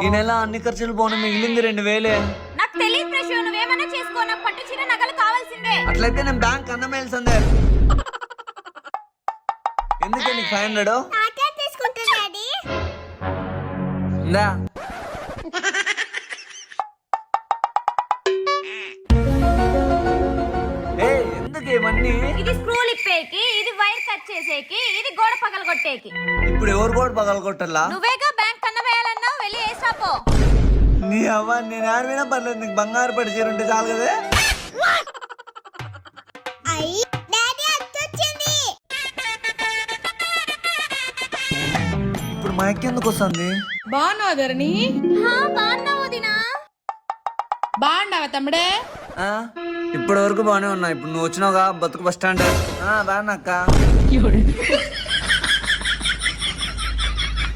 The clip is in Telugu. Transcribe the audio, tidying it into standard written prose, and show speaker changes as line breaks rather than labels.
ఈ నెల అన్ని ఖర్చులు పోను మిగిలింది 2000.
నాకు తెలియదు ప్రశ్న, నువ్వేమన్నా చేసుకో, నాకు పట్టు చీర నగలు కావాల్సిందే.
అట్లయితే నేను బ్యాంక్ అన్నం వెళ్తుంది. ఎందుకే నీకు 500? ఇందా ఎందుకు ఇవన్నీ?
ఇది స్క్రూలు ఇప్పేకి, ఇది వైర్ కట్ చేసేకి, ఇది గోడ పగలగొట్టేకి.
ఇప్పుడు ఎవరు కూడా పగలగొట్టాలా?
నువ్వేగా బ్యాంక్ కన్న వేయాలన్నావు, వెళ్ళి వేసాపో.
నీ అవ్వ నేను ఆడమైనా పర్లేదు, నీకు బంగారు పడి చీర ఉంటే చాలు కదా. ఇప్పుడు మా అక్క ఎందుకు వస్తుంది?
బాగున్నావా ధరణి?
బాగున్నావు వదినా?
బాగున్నావా తమ్ముడే?
ఇప్పటి వరకు బాగానే ఉన్నా, ఇప్పుడు నువ్వు వచ్చినావుగా బతుకు బస్ స్టాండ్. బాగున్నా అక్క.